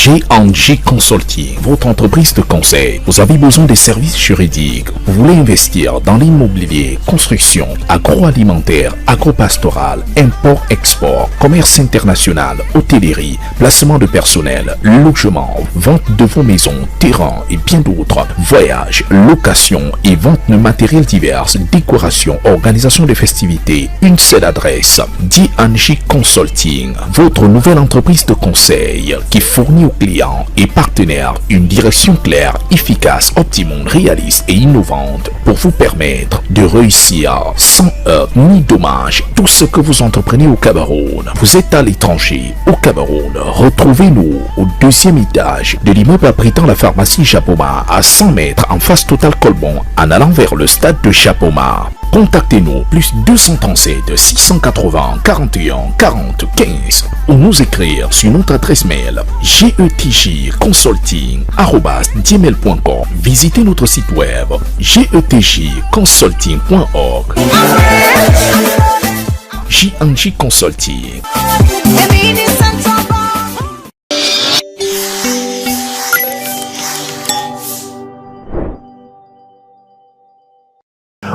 G&J Consulting, votre entreprise de conseil. Vous avez besoin de services juridiques. Vous voulez investir dans l'immobilier, construction, agroalimentaire, agropastoral, import-export, commerce international, hôtellerie, placement de personnel, logement, vente de vos maisons, terrains et bien d'autres, voyages, location et vente de matériel divers, décoration, organisation de festivités. Une seule adresse, G&J Consulting, votre nouvelle entreprise de conseil qui fournit aux clients et partenaires une direction claire, efficace, optimum, réaliste et innovante pour vous permettre de réussir sans heurts ni dommages tout ce que vous entreprenez au Cameroun. Vous êtes à l'étranger, au Cameroun, retrouvez-nous au deuxième étage de l'immeuble abritant la pharmacie Japoma à 100 mètres en face Total Colbon en allant vers le stade de Japoma. Contactez-nous plus 237 680 41 40 15 ou nous écrire sur notre adresse mail getjconsulting@gmail.com. Visitez notre site web getjconsulting.org. G&J Consulting.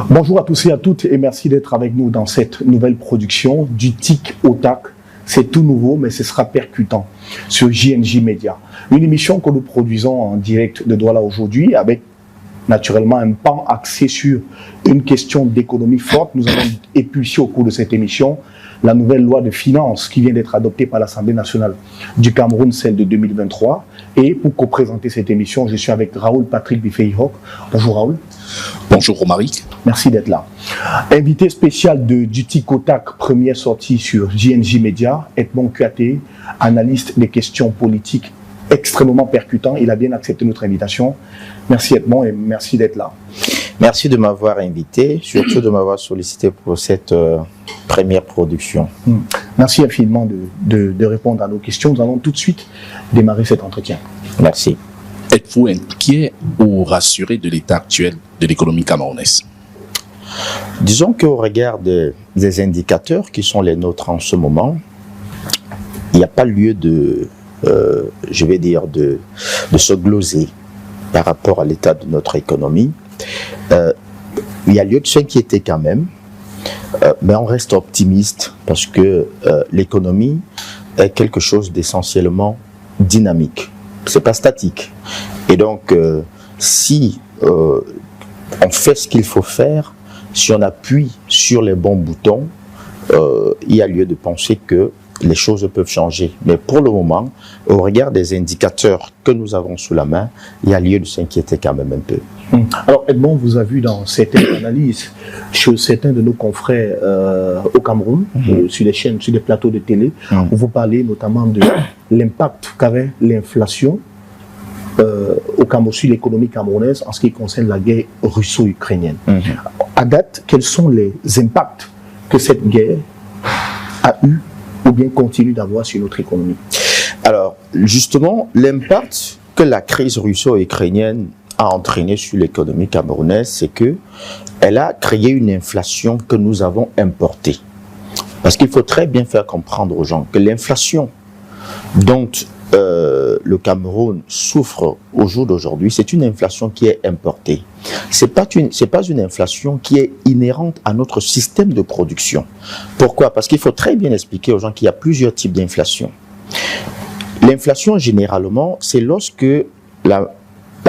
Bonjour à tous et à toutes et merci d'être avec nous dans cette nouvelle production du TIC au TAC. C'est tout nouveau mais ce sera percutant sur G&J Média. Une émission que nous produisons en direct de Douala aujourd'hui avec naturellement un pan axé sur une question d'économie forte. Nous allons épulser au cours de cette émission la nouvelle loi de finances qui vient d'être adoptée par l'Assemblée nationale du Cameroun, celle de 2023. Et pour co-présenter cette émission, je suis avec Raoul Patrick Bifeihok. Bonjour Raoul. Bonjour Romaric. Merci d'être là. Invité spécial du TIC au TAC, première sortie sur G&J Média, Edmond Kuaté, analyste des questions politiques extrêmement percutant. Il a bien accepté notre invitation. Merci Edmond et merci d'être là. Merci de m'avoir invité, surtout de m'avoir sollicité pour cette première production. Merci infiniment de répondre à nos questions. Nous allons tout de suite démarrer cet entretien. Merci. Êtes-vous inquiet ou rassuré de l'état actuel de l'économie camerounaise? Disons qu'au regard des indicateurs qui sont les nôtres en ce moment, il n'y a pas lieu de, je vais dire, de se gloser par rapport à l'état de notre économie. Il y a lieu de s'inquiéter quand même, mais on reste optimiste parce que l'économie est quelque chose d'essentiellement dynamique. C'est pas statique. Et donc, si on fait ce qu'il faut faire, si on appuie sur les bons boutons, il y a lieu de penser que les choses peuvent changer. Mais pour le moment, au regard des indicateurs que nous avons sous la main, il y a lieu de s'inquiéter quand même un peu. Alors Edmond, vous avez vu dans certaines analyses chez certains de nos confrères au Cameroun, sur les chaînes, sur les plateaux de télé, où vous parlez notamment de l'impact qu'avait l'inflation au Cameroun, sur l'économie camerounaise en ce qui concerne la guerre russo-ukrainienne. À date, quels sont les impacts que cette guerre a eu ou bien continue d'avoir sur notre économie? Alors, justement, l'impact que la crise russo-ukrainienne a entraîné sur l'économie camerounaise, c'est que elle a créé une inflation que nous avons importée. Parce qu'il faut très bien faire comprendre aux gens que l'inflation dont le Cameroun souffre au jour d'aujourd'hui, c'est une inflation qui est importée. C'est pas une inflation qui est inhérente à notre système de production. Pourquoi? Parce qu'il faut très bien expliquer aux gens qu'il y a plusieurs types d'inflation. L'inflation, généralement, c'est lorsque la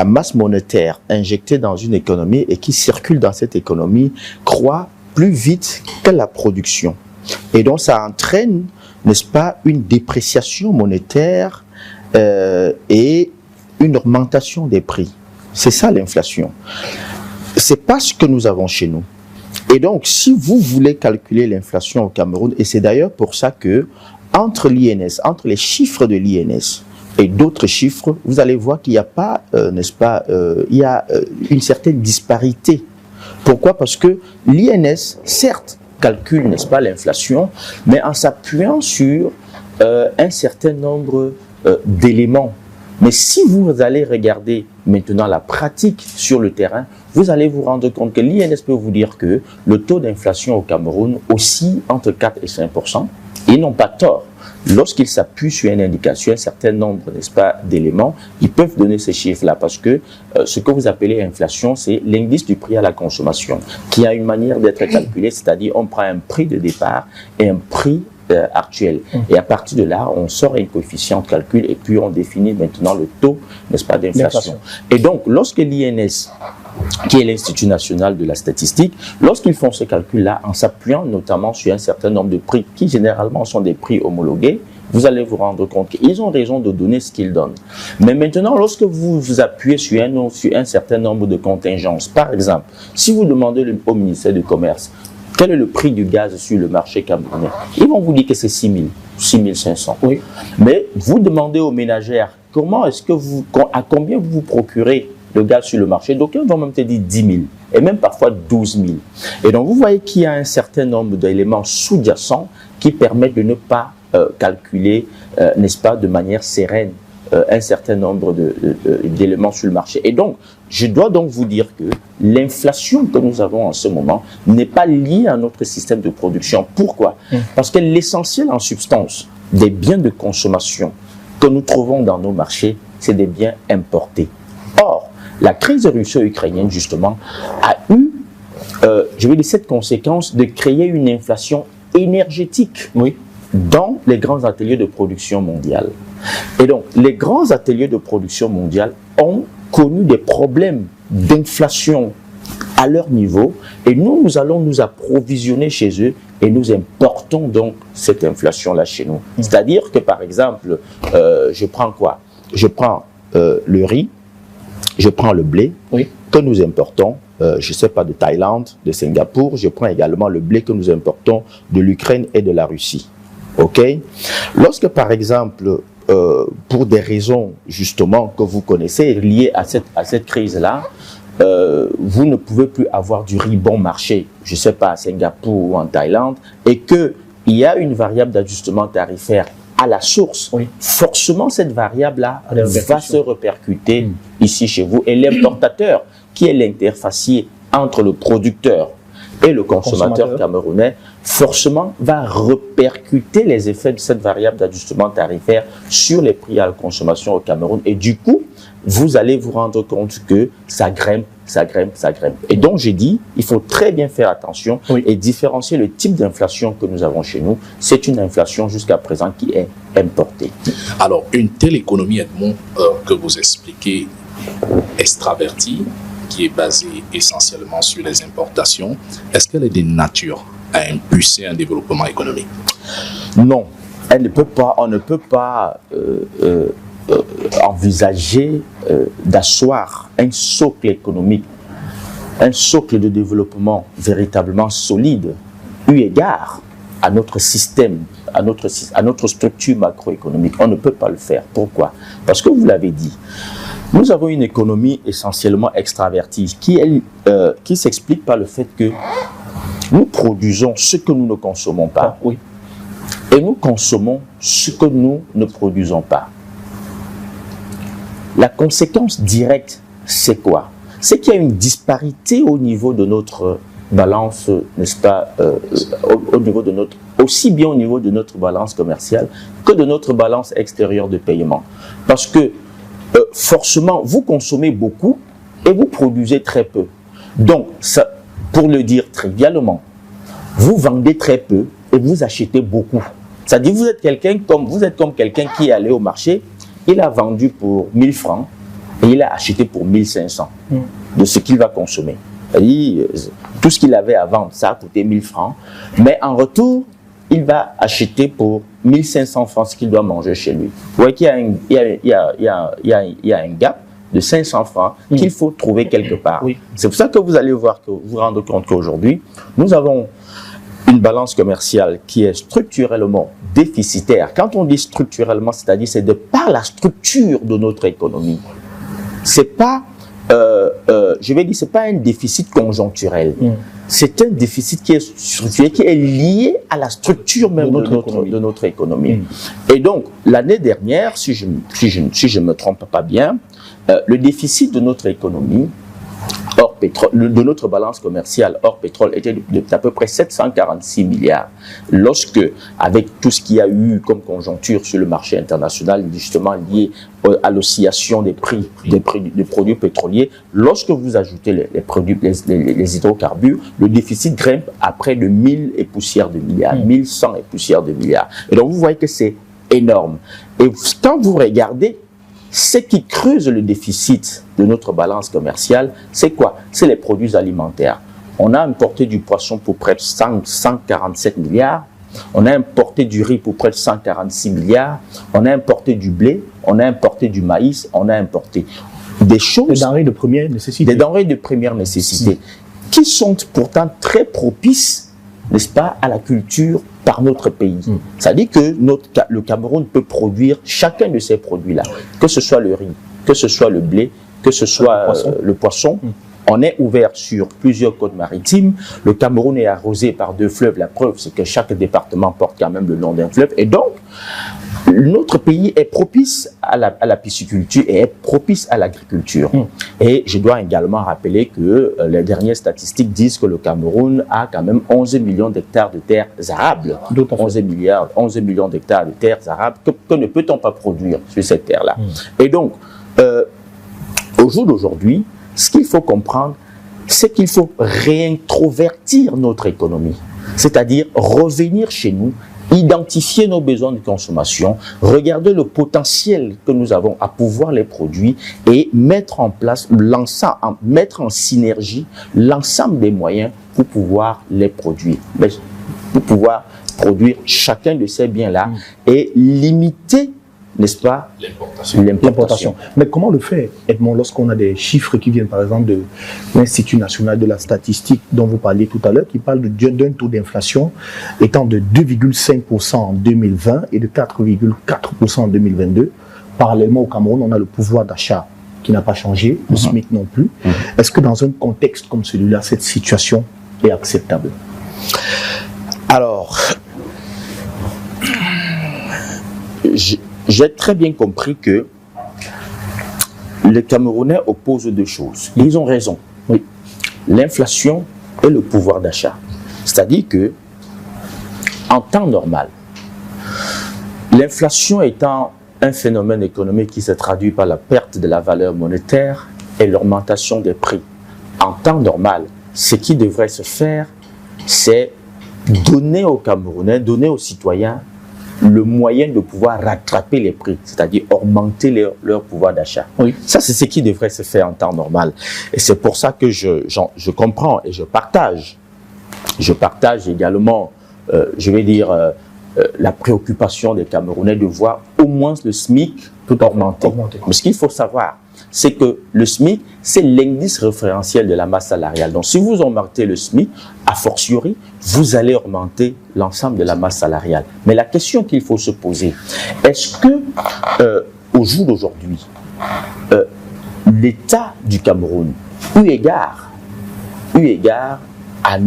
masse monétaire injectée dans une économie et qui circule dans cette économie croît plus vite que la production. Et donc, ça entraîne, n'est-ce pas, une dépréciation monétaire et une augmentation des prix. C'est ça l'inflation. C'est pas ce que nous avons chez nous. Et donc, si vous voulez calculer l'inflation au Cameroun, et c'est d'ailleurs pour ça que entre l'INS, entre les chiffres de l'INS et d'autres chiffres, vous allez voir qu'il n'y a pas, n'est-ce pas, il y a une certaine disparité. Pourquoi? Parce que l'INS, certes, calcule, n'est-ce pas, l'inflation, mais en s'appuyant sur un certain nombre d'éléments. Mais si vous allez regarder maintenant la pratique sur le terrain, vous allez vous rendre compte que l'INS peut vous dire que le taux d'inflation au Cameroun oscille entre 4 et 5%. Ils n'ont pas tort. Lorsqu'ils s'appuient sur une indication, un certain nombre, n'est-ce pas, d'éléments, ils peuvent donner ces chiffres-là parce que ce que vous appelez inflation, c'est l'indice du prix à la consommation qui a une manière d'être calculé, c'est-à-dire on prend un prix de départ et un prix actuel. Et à partir de là, on sort un coefficient de calcul et puis on définit maintenant le taux, n'est-ce pas, d'inflation. Et donc, lorsque l'INS, qui est l'Institut national de la statistique, lorsqu'ils font ce calcul-là, en s'appuyant notamment sur un certain nombre de prix, qui généralement sont des prix homologués, vous allez vous rendre compte qu'ils ont raison de donner ce qu'ils donnent. Mais maintenant, lorsque vous vous appuyez sur un certain nombre de contingences, par exemple, si vous demandez au ministère du Commerce, quel est le prix du gaz sur le marché camerounais? Ils vont vous dire que c'est 6 000, 6 500. Oui. Mais vous demandez aux ménagères, à combien vous procurez le gaz sur le marché? D'aucuns vont même te dire 10 000 et même parfois 12 000. Et donc vous voyez qu'il y a un certain nombre d'éléments sous-jacents qui permettent de ne pas calculer, n'est-ce pas, de manière sereine un certain nombre d'éléments sur le marché. Et donc, je dois donc vous dire que l'inflation que nous avons en ce moment n'est pas liée à notre système de production. Pourquoi? Parce que l'essentiel en substance des biens de consommation que nous trouvons dans nos marchés, c'est des biens importés. Or, la crise russo-ukrainienne, justement, a eu, je vais dire, cette conséquence de créer une inflation énergétique dans les grands ateliers de production mondiale. Et donc, les grands ateliers de production mondiale ont connu des problèmes d'inflation à leur niveau et nous allons nous approvisionner chez eux et nous importons donc cette inflation-là chez nous. C'est-à-dire que, par exemple, je prends quoi? Je prends le riz, je prends le blé que nous importons, je ne sais pas, de Thaïlande, de Singapour. Je prends également le blé que nous importons de l'Ukraine et de la Russie. OK? Lorsque, par exemple, pour des raisons justement que vous connaissez liées à cette crise-là, vous ne pouvez plus avoir du riz bon marché, je ne sais pas, à Singapour ou en Thaïlande, et qu'il y a une variable d'ajustement tarifaire à la source, forcément cette variable-là va se répercuter ici chez vous. Et l'importateur, qui est l'interfacier entre le producteur et le consommateur camerounais, forcément va répercuter les effets de cette variable d'ajustement tarifaire sur les prix à la consommation au Cameroun. Et du coup, vous allez vous rendre compte que ça grimpe, ça grimpe, ça grimpe. Et donc, j'ai dit, il faut très bien faire attention et différencier le type d'inflation que nous avons chez nous. C'est une inflation jusqu'à présent qui est importée. Alors, une telle économie, Edmond, que vous expliquez, extravertie, qui est basée essentiellement sur les importations, est-ce qu'elle est de nature à impulser un développement économique? Non, elle ne peut pas, on ne peut pas envisager d'asseoir un socle économique, un socle de développement véritablement solide, eu égard à notre système, à notre structure macroéconomique. On ne peut pas le faire. Pourquoi? Parce que vous l'avez dit, nous avons une économie essentiellement extravertie qui s'explique par le fait que nous produisons ce que nous ne consommons pas et nous consommons ce que nous ne produisons pas. La conséquence directe, c'est quoi? C'est qu'il y a une disparité au niveau de notre balance, n'est-ce pas, au niveau de notre, aussi bien au niveau de notre balance commerciale que de notre balance extérieure de paiement. Parce que forcément, vous consommez beaucoup et vous produisez très peu. Donc, ça, pour le dire trivialement, vous vendez très peu et vous achetez beaucoup. C'est-à-dire, vous êtes comme quelqu'un qui est allé au marché, il a vendu pour 1000 francs et il a acheté pour 1500 de ce qu'il va consommer. C'est-à-dire, tout ce qu'il avait à vendre, ça a coûté 1000 francs, mais en retour, il va acheter pour 1500 francs ce qu'il doit manger chez lui. Vous voyez qu'il y a un gap de 500 francs qu'il faut trouver quelque part. C'est pour ça que vous allez voir, que vous vous rendez compte qu'aujourd'hui, nous avons une balance commerciale qui est structurellement déficitaire. Quand on dit structurellement, c'est-à-dire c'est de par la structure de notre économie. C'est pas, je vais dire, c'est pas un déficit conjoncturel. C'est un déficit qui est structurel, qui est lié à la structure même de notre économie. Et donc, l'année dernière, si je me trompe pas bien, le déficit de notre économie hors pétrole, de notre balance commerciale hors pétrole était d'à peu près 746 milliards. Lorsque, avec tout ce qu'il y a eu comme conjoncture sur le marché international, justement lié à l'oscillation des prix des produits pétroliers, lorsque vous ajoutez les hydrocarbures, le déficit grimpe à près de 1000 et poussières de milliards, 1100 et poussières de milliards. Et donc vous voyez que c'est énorme. Et quand vous regardez ce qui creuse le déficit de notre balance commerciale, c'est quoi? C'est les produits alimentaires. On a importé du poisson pour près de 147 milliards, on a importé du riz pour près de 146 milliards, on a importé du blé, on a importé du maïs, on a importé des choses... Des denrées de première nécessité. Des denrées de première nécessité, qui sont pourtant très propices, n'est-ce pas, à la culture par notre pays. C'est-à-dire que le Cameroun peut produire chacun de ces produits-là, que ce soit le riz, que ce soit le blé, que ce soit le poisson. On est ouvert sur plusieurs côtes maritimes. Le Cameroun est arrosé par 2 fleuves. La preuve, c'est que chaque département porte quand même le nom d'un fleuve. Et donc, notre pays est propice à la pisciculture et est propice à l'agriculture. Et je dois également rappeler que les dernières statistiques disent que le Cameroun a quand même 11 millions d'hectares de terres arables. 11 millions d'hectares de terres arables que ne peut-on pas produire sur cette terre-là. Et donc, au jour d'aujourd'hui, ce qu'il faut comprendre, c'est qu'il faut réintrovertir notre économie. C'est-à-dire revenir chez nous, identifier nos besoins de consommation, regarder le potentiel que nous avons à pouvoir les produire et mettre en place, mettre en synergie l'ensemble des moyens pour pouvoir les produire. Pour pouvoir produire chacun de ces biens-là et limiter, n'est-ce pas, l'importation. Mais comment le faire, Edmond, lorsqu'on a des chiffres qui viennent par exemple de l'Institut national de la statistique dont vous parliez tout à l'heure, qui parle d'un taux d'inflation étant de 2,5% en 2020 et de 4,4% en 2022. Parallèlement au Cameroun, on a le pouvoir d'achat qui n'a pas changé, le SMIC non plus. Est-ce que dans un contexte comme celui-là, cette situation est acceptable? Alors, j'ai très bien compris que les Camerounais opposent 2 choses. Ils ont raison. L'inflation et le pouvoir d'achat. C'est-à-dire que, en temps normal, l'inflation étant un phénomène économique qui se traduit par la perte de la valeur monétaire et l'augmentation des prix. En temps normal, ce qui devrait se faire, c'est donner aux Camerounais, donner aux citoyens le moyen de pouvoir rattraper les prix, c'est-à-dire augmenter leur pouvoir d'achat. Ça, c'est ce qui devrait se faire en temps normal. Et c'est pour ça que je comprends et je partage. Je partage également, je vais dire, la préoccupation des Camerounais de voir au moins le SMIC augmenter. Mais ce qu'il faut savoir, c'est que le SMIC, c'est l'indice référentiel de la masse salariale. Donc, si vous augmentez le SMIC, a fortiori, vous allez augmenter l'ensemble de la masse salariale. Mais la question qu'il faut se poser, est-ce que, au jour d'aujourd'hui, l'État du Cameroun, eu égard à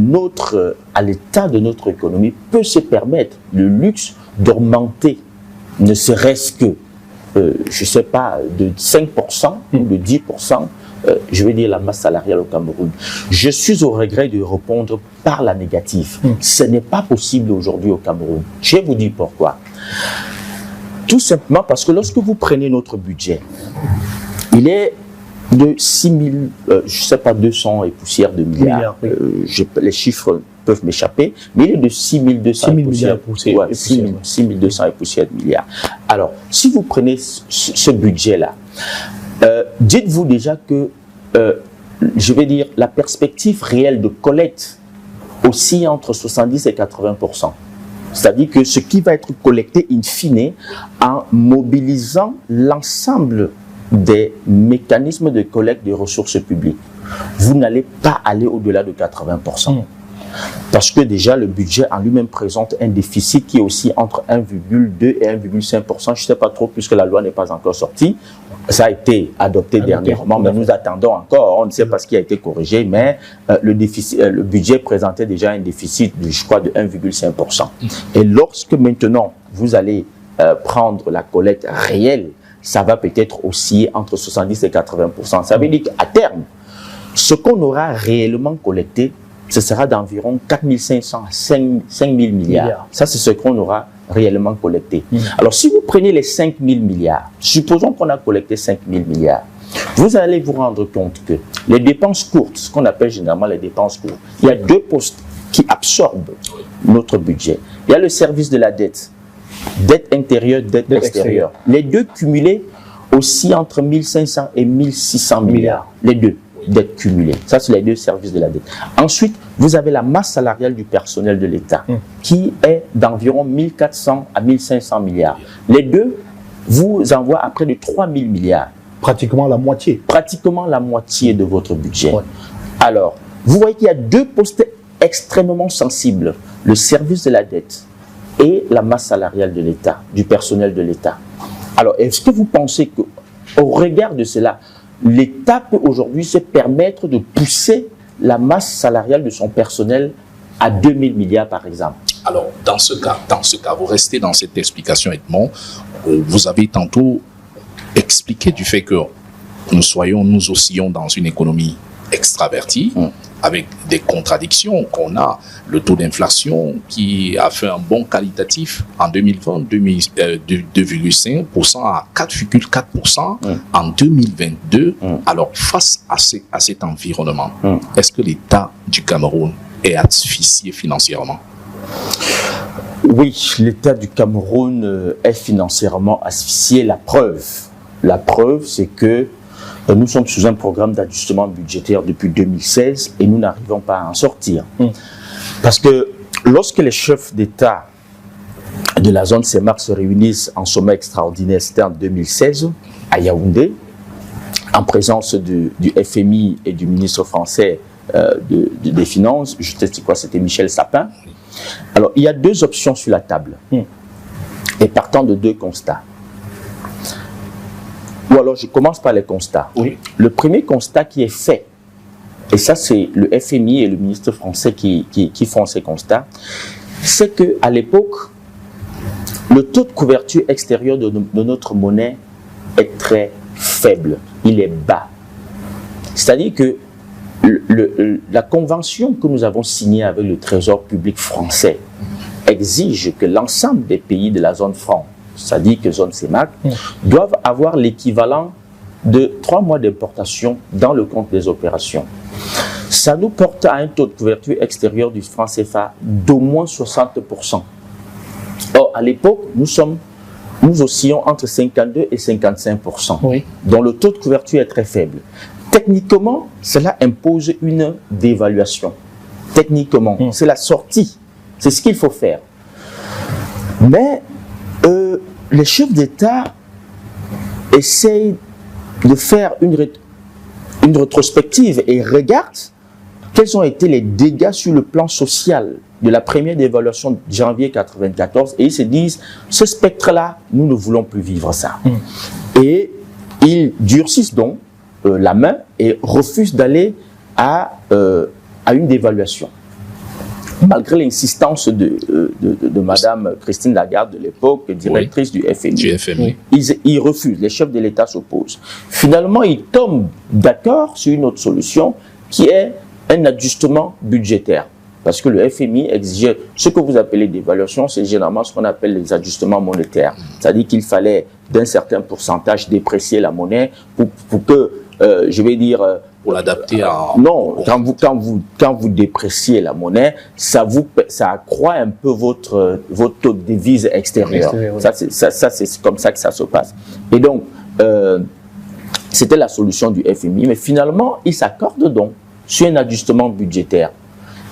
l'état de notre économie, peut se permettre le luxe d'augmenter, ne serait-ce que, je ne sais pas, de 5% ou de 10%, je vais dire la masse salariale au Cameroun. Je suis au regret de répondre par la négative. Ce n'est pas possible aujourd'hui au Cameroun. Je vais vous dire pourquoi. Tout simplement parce que lorsque vous prenez notre budget, il est de 6 000, je ne sais pas, 200 et poussières de milliards. Les chiffres peuvent m'échapper, mais il est de 6 200 et poussières. 6 200 et poussières de milliards. Alors, si vous prenez ce budget-là, dites-vous déjà que, je vais dire, la perspective réelle de collecte oscille entre 70 et 80%. C'est-à-dire que ce qui va être collecté in fine en mobilisant l'ensemble des mécanismes de collecte des ressources publiques, vous n'allez pas aller au-delà de 80%. Parce que déjà, le budget en lui-même présente un déficit qui est aussi entre 1,2 et 1,5%. Je ne sais pas trop, puisque la loi n'est pas encore sortie. Ça a été adopté dernièrement, mais nous attendons encore. On ne sait pas ce qui a été corrigé, mais le budget présentait déjà un déficit, je crois, de 1,5%. Et lorsque maintenant, vous allez prendre la collecte réelle, ça va peut-être aussi entre 70 et 80%. Ça veut dire qu'à terme, ce qu'on aura réellement collecté, ce sera d'environ 4 500 à 5 000 milliards. Ça, c'est ce qu'on aura réellement collecté. Alors, si vous prenez les 5 000 milliards, supposons qu'on a collecté 5 000 milliards, vous allez vous rendre compte que les dépenses courtes, ce qu'on appelle généralement les dépenses courtes, il y a deux postes qui absorbent notre budget. Il y a le service de la dette, dette intérieure, dette extérieure. Les deux cumulés aussi entre 1 500 et 1 600 milliards. Les deux dettes cumulées. Ça, c'est les deux services de la dette. Ensuite, vous avez la masse salariale du personnel de l'État qui est d'environ 1 400 à 1 500 milliards. Les deux vous envoient à près de 3 000 milliards. Pratiquement la moitié. Pratiquement la moitié de votre budget. Alors, vous voyez qu'il y a deux postes extrêmement sensibles. Le service de la dette et la masse salariale de l'État, du personnel de l'État. Alors, est-ce que vous pensez qu'au regard de cela, l'État peut aujourd'hui se permettre de pousser la masse salariale de son personnel à 2 000 milliards, par exemple? Alors, dans ce cas, vous restez dans cette explication, Edmond. Vous avez tantôt expliqué du fait que nous oscillons dans une économie extravertie, avec des contradictions qu'on a. Le taux d'inflation qui a fait un bond qualitatif en 2020, 2,5% à 4,4% en 2022. Alors, face à cet environnement, est-ce que l'État du Cameroun est asphyxié financièrement? Oui, l'État du Cameroun est financièrement asphyxié. La preuve, c'est que nous sommes sous un programme d'ajustement budgétaire depuis 2016 et nous n'arrivons pas à en sortir. Parce que lorsque les chefs d'État de la zone CEMAC se réunissent en sommet extraordinaire, c'était en 2016, à Yaoundé, en présence du FMI et du ministre français des Finances, je sais quoi, c'était Michel Sapin. Alors, il y a deux options sur la table, et partant de deux constats. Ou alors, je commence par les constats. Le premier constat qui est fait, et ça c'est le FMI et le ministre français qui font ces constats, c'est qu'à l'époque, le taux de couverture extérieure de notre monnaie est très faible, il est bas. C'est-à-dire que la convention que nous avons signée avec le Trésor public français exige que l'ensemble des pays de la zone franc, c'est-à-dire que zone CEMAC, doivent avoir l'équivalent de 3 mois d'importation dans le compte des opérations. Ça nous porte à un taux de couverture extérieure du franc CFA d'au moins 60%. Or, à l'époque, nous oscillons entre 52 et 55%. Donc, le taux de couverture est très faible. Techniquement, cela impose une dévaluation. Techniquement, c'est la sortie. C'est ce qu'il faut faire. Mais les chefs d'État essayent de faire une rétrospective et regardent quels ont été les dégâts sur le plan social de la première dévaluation de janvier 1994 et ils se disent, ce spectre-là, nous ne voulons plus vivre ça. Et ils durcissent donc la main et refusent d'aller à une dévaluation. Malgré l'insistance de Madame Christine Lagarde de l'époque, directrice du FMI. Ils refusent, les chefs de l'État s'opposent. Finalement, ils tombent d'accord sur une autre solution qui est un ajustement budgétaire. Parce que le FMI exigeait ce que vous appelez dévaluation, c'est généralement ce qu'on appelle les ajustements monétaires. C'est-à-dire qu'il fallait d'un certain pourcentage déprécier la monnaie pour que, je vais dire... pour l'adapter à... Non, quand vous dépréciez la monnaie, ça accroît un peu votre taux de devise extérieure. Ça, c'est comme ça que ça se passe. Et donc, c'était la solution du FMI. Mais finalement, ils s'accordent donc sur un ajustement budgétaire.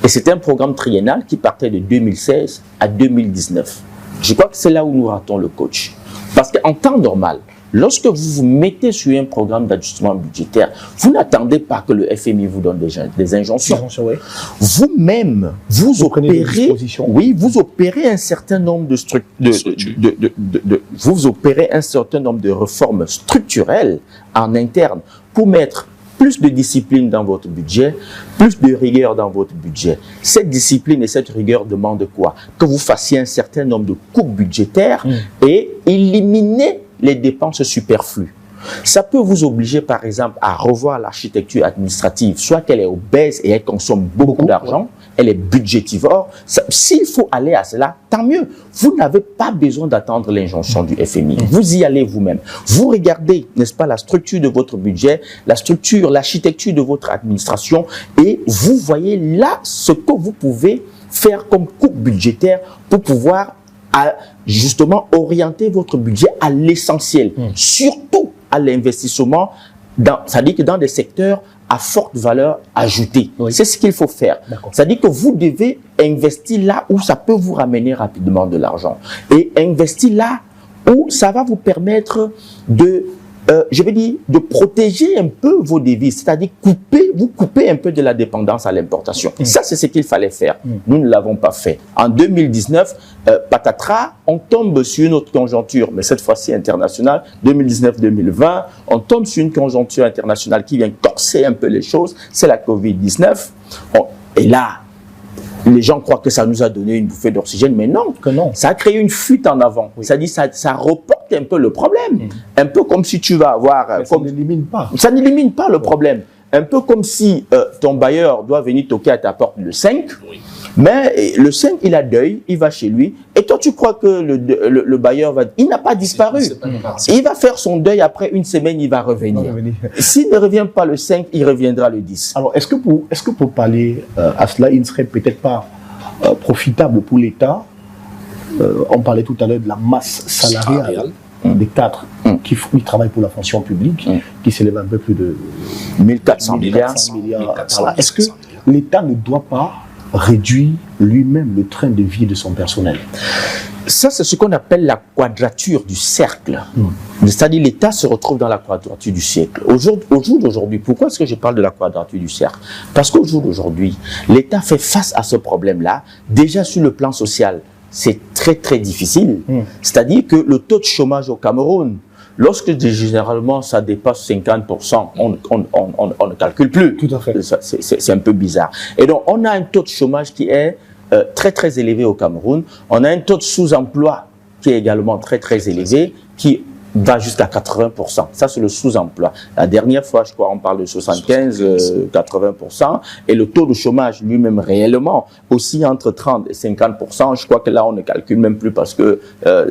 Et c'était un programme triennal qui partait de 2016 à 2019. Je crois que c'est là où nous ratons le coach. Parce qu'en temps normal, lorsque vous vous mettez sur un programme d'ajustement budgétaire, vous n'attendez pas que le FMI vous donne des injonctions. Vous-même, vous opérez un certain nombre vous opérez un certain nombre de réformes structurelles en interne pour mettre plus de discipline dans votre budget, plus de rigueur dans votre budget. Cette discipline et cette rigueur demandent quoi? Que vous fassiez un certain nombre de coupes budgétaires et éliminer les dépenses superflues. Ça peut vous obliger, par exemple, à revoir l'architecture administrative, soit qu'elle est obèse et elle consomme beaucoup d'argent, elle est budgétivore. S'il faut aller à cela, tant mieux. Vous n'avez pas besoin d'attendre l'injonction du FMI. Vous y allez vous-même. Vous regardez, n'est-ce pas, la structure de votre budget, la structure, l'architecture de votre administration, et vous voyez là ce que vous pouvez faire comme coupe budgétaire pour pouvoir justement orienter votre budget à l'essentiel, surtout à l'investissement, c'est-à-dire que dans des secteurs à forte valeur ajoutée. Oui. C'est ce qu'il faut faire. C'est-à-dire que vous devez investir là où ça peut vous ramener rapidement de l'argent. Et investir là où ça va vous permettre de, je vais dire, de protéger un peu vos devises. C'est-à-dire vous coupez un peu de la dépendance à l'importation. Ça, c'est ce qu'il fallait faire. Nous ne l'avons pas fait. En 2019, patatras, on tombe sur une autre conjoncture, mais cette fois-ci internationale, 2019-2020, on tombe sur une conjoncture internationale qui vient corser un peu les choses, c'est la Covid-19. Et là, les gens croient que ça nous a donné une bouffée d'oxygène, mais non, ça a créé une fuite en avant. C'est-à-dire ça reporte un peu le problème. Un peu comme si tu vas avoir... ça n'élimine pas. Ça n'élimine pas le problème. Un peu comme si ton bailleur doit venir toquer à ta porte le 5, mais le 5, il a deuil, il va chez lui, et toi tu crois que le bailleur va... Il n'a pas disparu. Il va faire son deuil, après une semaine, il va revenir. S'il ne revient pas le 5, il reviendra le 10. Alors, est-ce que pour parler à cela, il ne serait peut-être pas profitable pour l'État, on parlait tout à l'heure de la masse salariale des cadres qui travaillent pour la fonction publique, qui s'élève un peu plus de 1400 milliards. Est-ce que l'État ne doit pas réduire lui-même le train de vie de son personnel? Ça, c'est ce qu'on appelle la quadrature du cercle. C'est-à-dire l'État se retrouve dans la quadrature du cercle. Au jour d'aujourd'hui, pourquoi est-ce que je parle de la quadrature du cercle? Parce qu'au jour d'aujourd'hui, l'État fait face à ce problème-là, déjà sur le plan social. C'est très très difficile. C'est-à-dire que le taux de chômage au Cameroun, lorsque généralement ça dépasse 50%, on ne calcule plus. Tout à fait. C'est un peu bizarre. Et donc on a un taux de chômage qui est très très élevé au Cameroun. On a un taux de sous-emploi qui est également très très élevé, qui va jusqu'à 80%. Ça, c'est le sous-emploi. La dernière fois, je crois, on parle de 75-80%. Et le taux de chômage lui-même, réellement, aussi entre 30 et 50%. Je crois que là, on ne calcule même plus parce que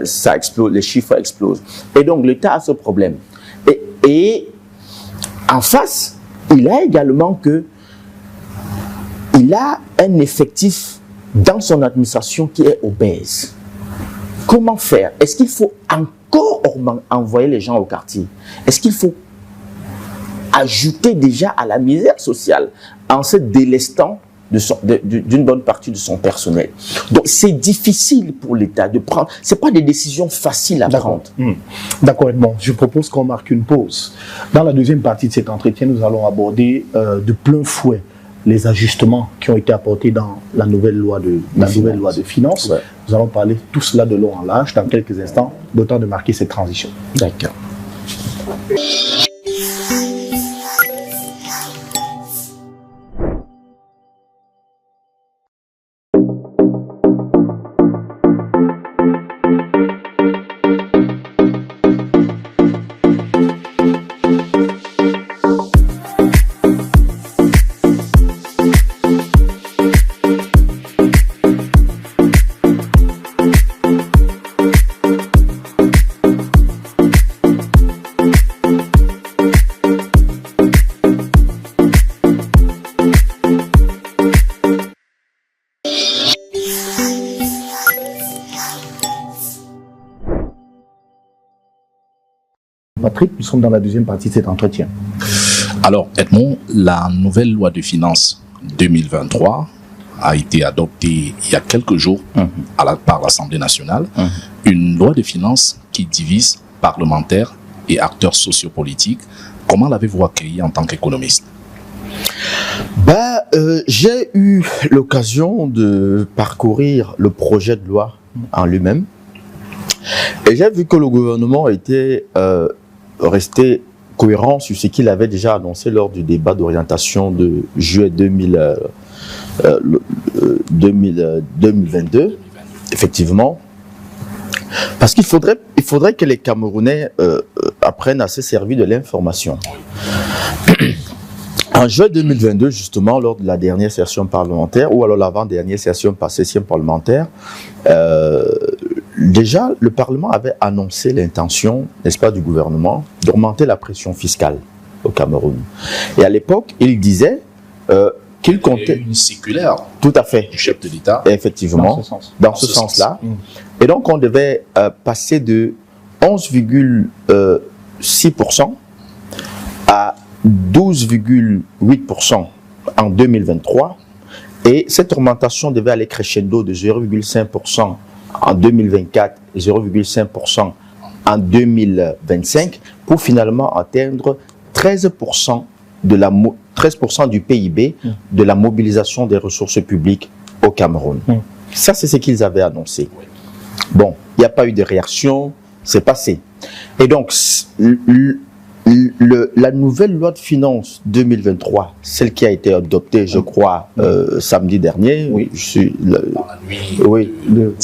ça explose, les chiffres explosent. Et donc, l'État a ce problème. Et en face, il a également il a un effectif dans son administration qui est obèse. Comment faire? Est-ce qu'il faut encore envoyer les gens au quartier? Est-ce qu'il faut ajouter déjà à la misère sociale en se délestant d'une bonne partie de son personnel? Donc c'est difficile pour l'État de prendre, c'est pas des décisions faciles à prendre. D'accord, Edmond. Je propose qu'on marque une pause. Dans la deuxième partie de cet entretien, nous allons aborder de plein fouet les ajustements qui ont été apportés dans la nouvelle loi de finances. Ouais. Nous allons parler tout cela de long en large dans quelques instants, d'autant de marquer cette transition. D'accord. Patrick, nous sommes dans la deuxième partie de cet entretien. Alors, Edmond, la nouvelle loi de finances 2023 a été adoptée il y a quelques jours par l'Assemblée nationale. Une loi de finances qui divise parlementaires et acteurs sociopolitiques. Comment l'avez-vous accueillie en tant qu'économiste? J'ai eu l'occasion de parcourir le projet de loi en lui-même. Et j'ai vu que le gouvernement était resté cohérent sur ce qu'il avait déjà annoncé lors du débat d'orientation de juillet 2022, effectivement. Parce qu'il faudrait que les Camerounais apprennent à se servir de l'information. En juin 2022, justement, lors de la dernière session parlementaire, ou alors l'avant-dernière session parlementaire, déjà, le Parlement avait annoncé l'intention, n'est-ce pas, du gouvernement d'augmenter la pression fiscale au Cameroun. Et à l'époque, il disait qu'il comptait... une circulaire tout à fait du chef de l'État. Effectivement, dans ce sens-là. Et donc, on devait passer de 11,6% à 12,8% en 2023. Et cette augmentation devait aller crescendo de 0,5% en 2024 et 0,5% en 2025 pour finalement atteindre 13% du PIB de la mobilisation des ressources publiques au Cameroun. Ça, c'est ce qu'ils avaient annoncé. Bon, il n'y a pas eu de réaction, c'est passé. Et donc, la nouvelle loi de finances 2023, celle qui a été adoptée, je crois, samedi dernier, Dans la nuit de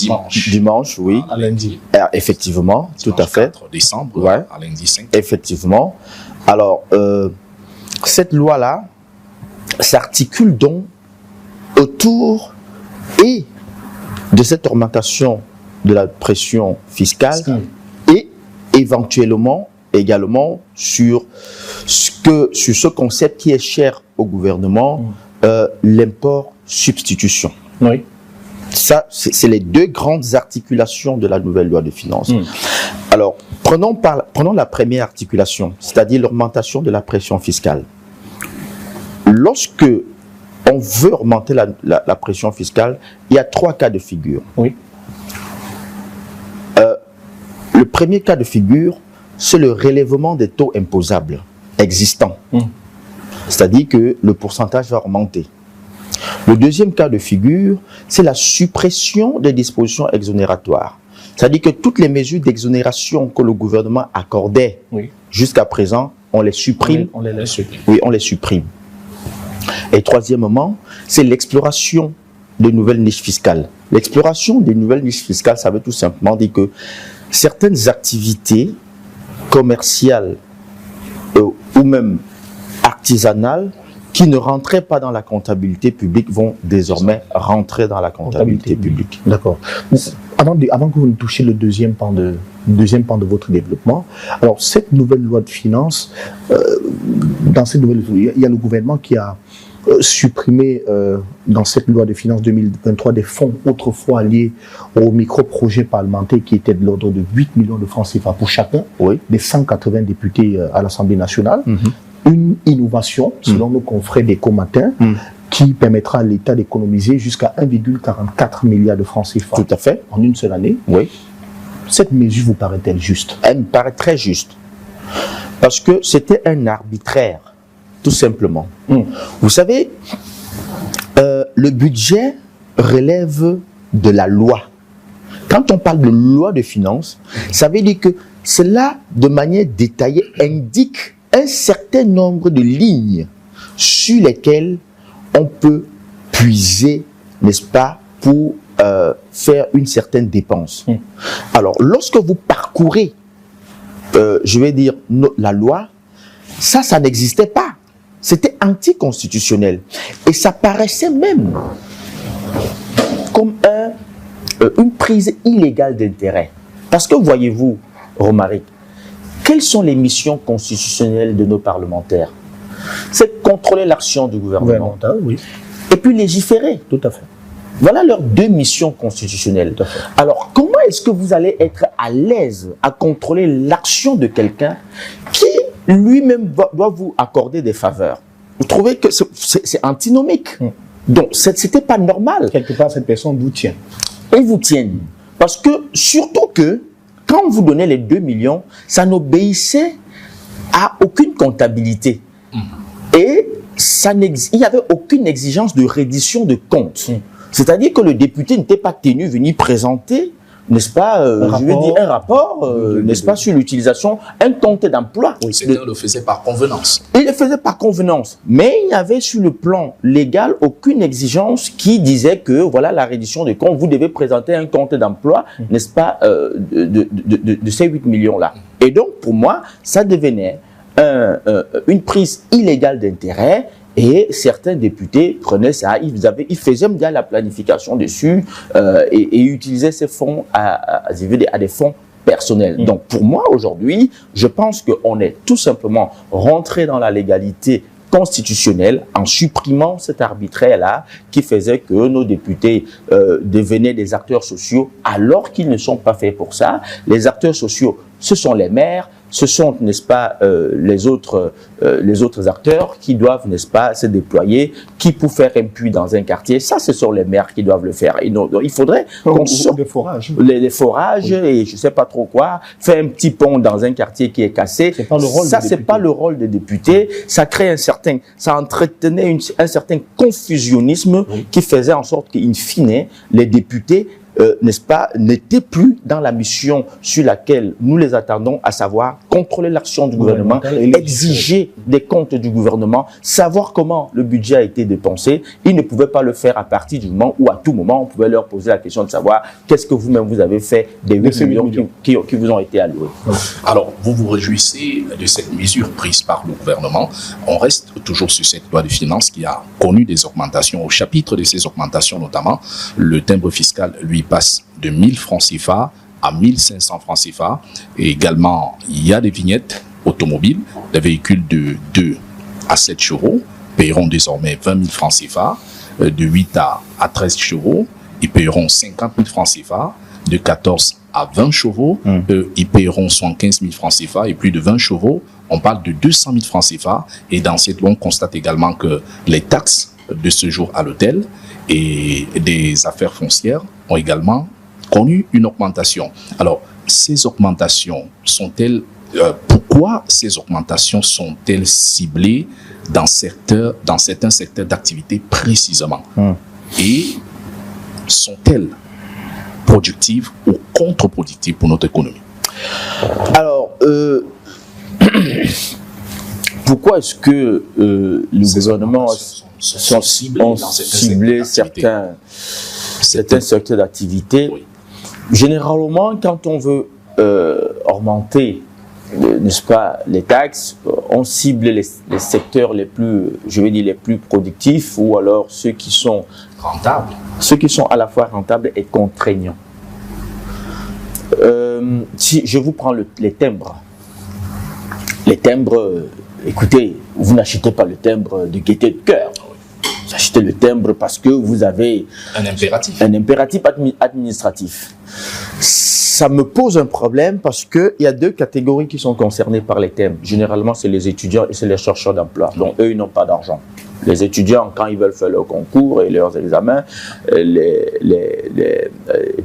dimanche, oui. À lundi. Effectivement, tout à fait. 4 décembre, Ouais. à lundi 5. Effectivement. Alors, cette loi-là s'articule donc autour et de cette augmentation de la pression fiscale et éventuellement également sur ce concept qui est cher au gouvernement, l'import-substitution. Oui. Ça, c'est les deux grandes articulations de la nouvelle loi de finances. Alors, prenons la première articulation, c'est-à-dire l'augmentation de la pression fiscale. Lorsque on veut augmenter la pression fiscale, il y a 3 cas de figure. Oui. Le premier cas de figure, c'est le relèvement des taux imposables existants. C'est-à-dire que le pourcentage va augmenter. Le deuxième cas de figure, c'est la suppression des dispositions exonératoires. C'est-à-dire que toutes les mesures d'exonération que le gouvernement accordait jusqu'à présent, on les supprime. On les supprime. Oui, on les supprime. Et troisièmement, c'est l'exploration de nouvelles niches fiscales. L'exploration des nouvelles niches fiscales, ça veut tout simplement dire que certaines activités commerciales ou même artisanales qui ne rentraient pas dans la comptabilité publique vont désormais rentrer dans la comptabilité publique. D'accord. Avant que vous ne touchiez le deuxième pan de votre développement, alors cette nouvelle loi de finances, dans cette nouvelle, il y a le gouvernement qui a supprimé dans cette loi de finances 2023 des fonds autrefois liés aux micro-projets parlementaires qui étaient de l'ordre de 8 millions de francs CFA pour chacun, des 180 députés à l'Assemblée nationale. Une innovation, selon nos confrères d'Écho Matin, qui permettra à l'État d'économiser jusqu'à 1,44 milliard de francs CFA. Tout à fait. En une seule année. Oui. Cette mesure vous paraît-elle juste? Elle me paraît très juste. Parce que c'était un arbitraire, tout simplement. Vous savez, le budget relève de la loi. Quand on parle de loi de finances, ça veut dire que cela, de manière détaillée, indique un certain nombre de lignes sur lesquelles on peut puiser, n'est-ce pas, pour faire une certaine dépense. Alors, lorsque vous parcourez, je vais dire, la loi, ça n'existait pas. C'était anticonstitutionnel. Et ça paraissait même comme une prise illégale d'intérêt. Parce que, voyez-vous, Romaric, quelles sont les missions constitutionnelles de nos parlementaires? C'est contrôler l'action du gouvernement. Oui. Et puis légiférer. Tout à fait. Voilà leurs deux missions constitutionnelles. Alors, comment est-ce que vous allez être à l'aise à contrôler l'action de quelqu'un qui lui-même doit vous accorder des faveurs? Vous trouvez que c'est antinomique. Donc, c'était pas normal. Quelque part, cette personne vous tient. Ils vous tiennent. Parce que, surtout que, quand on vous donnait les 2 millions, ça n'obéissait à aucune comptabilité. Et il n'y avait aucune exigence de reddition de comptes. C'est-à-dire que le député n'était pas tenu de venir présenter, n'est-ce pas, un rapport, n'est-ce pas, sur l'utilisation, un compte d'emploi. Certains le faisaient par convenance. Il le faisait par convenance. Mais il n'y avait sur le plan légal aucune exigence qui disait que, voilà, la reddition de comptes, vous devez présenter un compte d'emploi, n'est-ce pas, de ces 8 millions-là. Et donc, pour moi, ça devenait une prise illégale d'intérêt. Et certains députés prenaient ça, ils faisaient bien la planification dessus et utilisaient ces fonds à des fonds personnels. Donc pour moi, aujourd'hui, je pense qu'on est tout simplement rentré dans la légalité constitutionnelle en supprimant cet arbitraire-là qui faisait que nos députés devenaient des acteurs sociaux alors qu'ils ne sont pas faits pour ça. Les acteurs sociaux, ce sont les maires, ce sont, n'est-ce pas, les autres acteurs qui doivent, n'est-ce pas, se déployer, qui pour faire un puits dans un quartier, ça, ce sont les maires qui doivent le faire. Et non, il faudrait qu'on sorte des forages. Les forages et je sais pas trop quoi, faire un petit pont dans un quartier qui est cassé. C'est pas le rôle ça, c'est pas le rôle des députés. Ça crée ça entretenait un certain confusionnisme qui faisait en sorte qu'in fine, les députés n'est-ce pas, n'étaient plus dans la mission sur laquelle nous les attendons, à savoir contrôler l'action du gouvernement, exiger des comptes du gouvernement, savoir comment le budget a été dépensé. Ils ne pouvaient pas le faire à partir du moment où, à tout moment, on pouvait leur poser la question de savoir qu'est-ce que vous-même vous avez fait des 8 millions qui vous ont été alloués. Alors, vous vous réjouissez de cette mesure prise par le gouvernement. On reste toujours sur cette loi de finances qui a connu des augmentations. Au chapitre de ces augmentations, notamment, le timbre fiscal, lui, passe de 1000 francs CFA à 1500 francs CFA. Et également, il y a des vignettes automobiles. Les véhicules de 2 à 7 chevaux paieront désormais 20 000 francs CFA. De 8 à 13 chevaux, ils paieront 50 000 francs CFA. De 14 à 20 chevaux, ils paieront 75 000 francs CFA. Et plus de 20 chevaux, on parle de 200 000 francs CFA. Et dans cette loi, on constate également que les taxes de séjour à l'hôtel et des affaires foncières ont également connu une augmentation. Alors, ces augmentations sont-elles, pourquoi ces augmentations sont-elles ciblées dans certains secteurs d'activité précisément? Et sont-elles productives ou contre-productives pour notre économie? Alors, pourquoi est-ce que le gouvernement ont ciblé certains secteurs d'activité? Oui. Généralement, quand on veut augmenter, n'est-ce pas, les taxes, on cible les secteurs les plus, je vais dire, les plus productifs, ou alors ceux qui sont Rentables. Ceux qui sont à la fois rentables et contraignants. Si je vous prends les timbres. Les timbres, écoutez, vous n'achetez pas le timbre de gaieté de cœur. Vous achetez le timbre parce que vous avez un impératif administratif. Ça me pose un problème parce qu'il y a deux catégories qui sont concernées par les timbres. Généralement, c'est les étudiants et c'est les chercheurs d'emploi. Donc, eux, ils n'ont pas d'argent. Les étudiants, quand ils veulent faire leur concours et leurs examens, et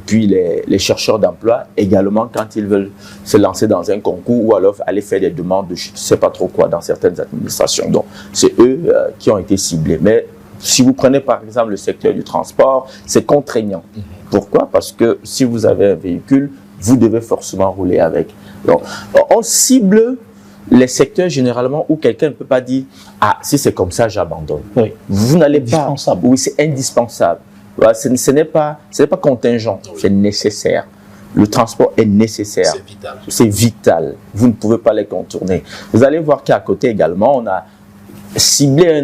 puis les chercheurs d'emploi également, quand ils veulent se lancer dans un concours ou alors aller faire des demandes de je ne sais pas trop quoi dans certaines administrations. Donc, c'est eux qui ont été ciblés. Mais si vous prenez par exemple le secteur du transport, c'est contraignant. Pourquoi? Parce que si vous avez un véhicule, vous devez forcément rouler avec. Donc, on cible les secteurs généralement où quelqu'un ne peut pas dire « Ah, si c'est comme ça, j'abandonne. » Oui. Vous n'allez pas... Indispensable. Oui, c'est indispensable. Voilà, ce n'est pas contingent, c'est nécessaire. Le transport est nécessaire. C'est vital. C'est vital. Vous ne pouvez pas les contourner. Vous allez voir qu'à côté également, on a ciblé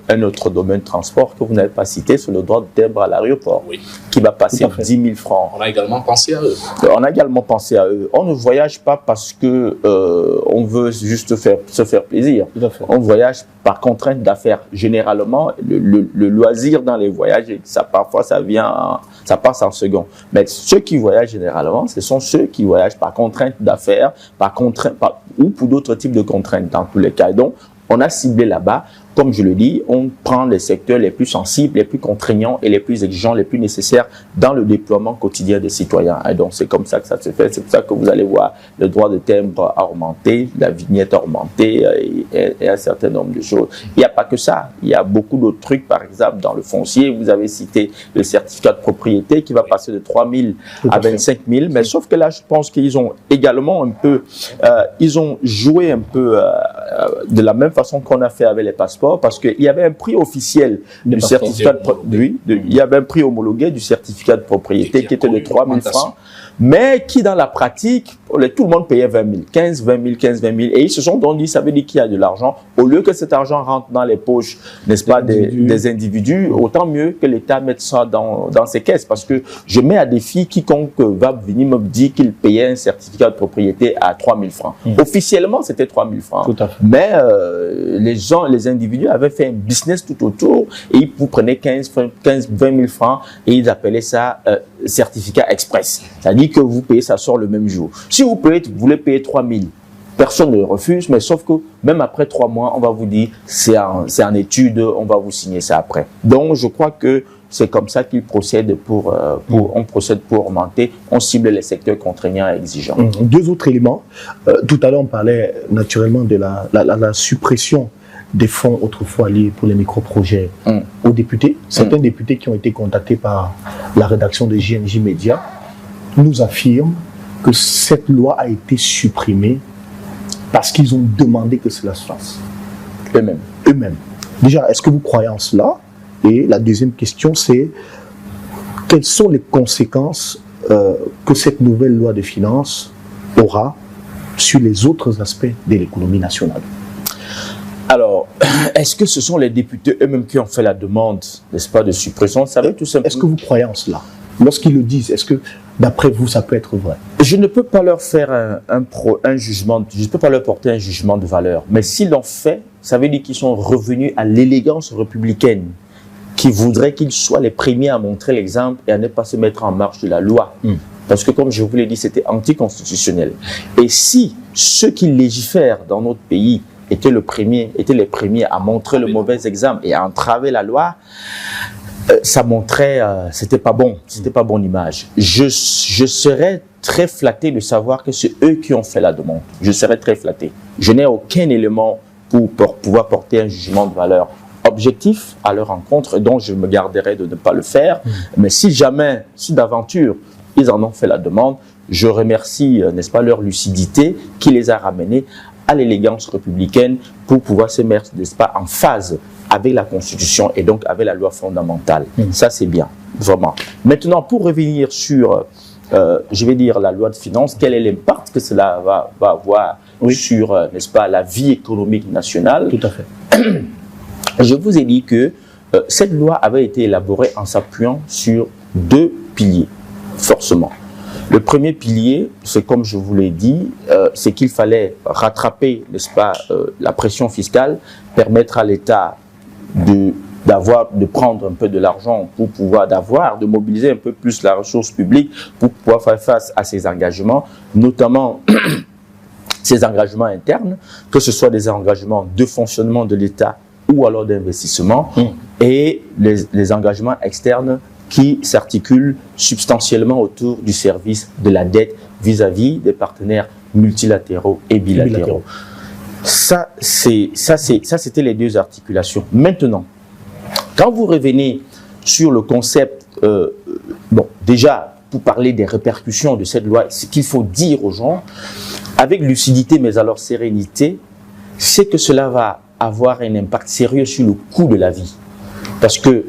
un autre domaine de transport que vous n'avez pas cité, sur le droit de timbre à l'aéroport, Oui. qui va passer 10 000 francs. On a également pensé à eux. On a également pensé à eux. On ne voyage pas parce que on veut juste se faire plaisir. Tout à fait. On voyage par contrainte d'affaires. Généralement, le loisir dans les voyages, ça parfois ça passe en second. Mais ceux qui voyagent généralement, ce sont ceux qui voyagent par contrainte d'affaires, ou pour d'autres types de contraintes dans tous les cas. Et donc, on a ciblé là-bas, comme je le dis, on prend les secteurs les plus sensibles, les plus contraignants et les plus exigeants, les plus nécessaires dans le déploiement quotidien des citoyens. Et donc, c'est comme ça que ça se fait. C'est pour ça que vous allez voir le droit de timbre augmenté, la vignette augmentée et un certain nombre de choses. Il n'y a pas que ça. Il y a beaucoup d'autres trucs. Par exemple, dans le foncier, vous avez cité le certificat de propriété qui va passer de 3 000 à 25 000. Mais sauf que là, je pense qu'ils ont également un peu, ils ont joué un peu de la même façon qu'on a fait avec les passeports, parce qu'il y avait un prix officiel du certificat il y avait un prix homologué du certificat de propriété qui était de 3 000 francs, mais qui dans la pratique, tout le monde payait 20 000, 15, 20 000, 15, 20 000, et ils se sont donc dit, ça veut dire qu'il y a de l'argent, au lieu que cet argent rentre dans les poches, n'est-ce pas, des individus, autant mieux que l'État mette ça dans ses caisses, parce que je mets à défi quiconque va venir me dire qu'il payait un certificat de propriété à 3 000 francs. Officiellement, c'était 3 000 francs. Tout à fait. Mais les individus avaient fait un business tout autour et ils vous prenaient 15, 20 000 francs et ils appelaient ça certificat express. C'est-à-dire que vous payez, ça sort le même jour. Si vous voulez payer 3 000, personne ne refuse, mais sauf que même après 3 mois, on va vous dire c'est en étude, on va vous signer ça après. Donc, je crois que c'est comme ça qu'ils procèdent on procède pour augmenter, on cible les secteurs contraignants et exigeants. Deux autres éléments. Tout à l'heure, on parlait naturellement de la suppression des fonds autrefois liés pour les micro-projets aux députés. Certains députés qui ont été contactés par la rédaction de JNJ Média nous affirment que cette loi a été supprimée parce qu'ils ont demandé que cela se fasse. Eux-mêmes. Déjà, est-ce que vous croyez en cela? Et la deuxième question, c'est quelles sont les conséquences que cette nouvelle loi de finances aura sur les autres aspects de l'économie nationale? Alors, est-ce que ce sont les députés eux-mêmes qui ont fait la demande, n'est-ce pas, de suppression? Ça veut tout simplement... Est-ce que vous croyez en cela? Lorsqu'ils le disent, est-ce que, d'après vous, ça peut être vrai? Je ne peux pas leur faire un jugement, je ne peux pas leur porter un jugement de valeur. Mais s'ils l'ont fait, ça veut dire qu'ils sont revenus à l'élégance républicaine, qui voudrait qu'ils soient les premiers à montrer l'exemple et à ne pas se mettre en marche de la loi. Parce que, comme je vous l'ai dit, c'était anticonstitutionnel. Et si ceux qui légifèrent dans notre pays étaient les premiers à montrer le mauvais exemple et à entraver la loi, ça montrait, c'était pas bon image. Je serais très flatté de savoir que c'est eux qui ont fait la demande. Je serais très flatté. Je n'ai aucun élément pour pouvoir porter un jugement de valeur objectif à leur rencontre, donc je me garderai de ne pas le faire. Mais si d'aventure, ils en ont fait la demande, je remercie, n'est-ce pas, leur lucidité qui les a ramenés à l'élégance républicaine pour pouvoir se mettre, n'est-ce pas, en phase avec la Constitution et donc avec la loi fondamentale. Ça, c'est bien, vraiment. Maintenant, pour revenir sur, je vais dire, la loi de finances, quel est l'impact que cela va avoir sur, n'est-ce pas, la vie économique nationale? Tout à fait. Je vous ai dit que cette loi avait été élaborée en s'appuyant sur 2 piliers, forcément. Le premier pilier, c'est comme je vous l'ai dit, c'est qu'il fallait rattraper, n'est-ce pas, la pression fiscale, permettre à l'État de prendre un peu de l'argent pour pouvoir de mobiliser un peu plus la ressource publique pour pouvoir faire face à ses engagements, notamment ses engagements internes, que ce soit des engagements de fonctionnement de l'État ou alors d'investissement, et les engagements externes qui s'articulent substantiellement autour du service de la dette vis-à-vis des partenaires multilatéraux et bilatéraux. Ça, c'était les 2 articulations. Maintenant, quand vous revenez sur le concept, déjà, pour parler des répercussions de cette loi, ce qu'il faut dire aux gens, avec lucidité, mais alors sérénité, c'est que cela va avoir un impact sérieux sur le coût de la vie. Parce que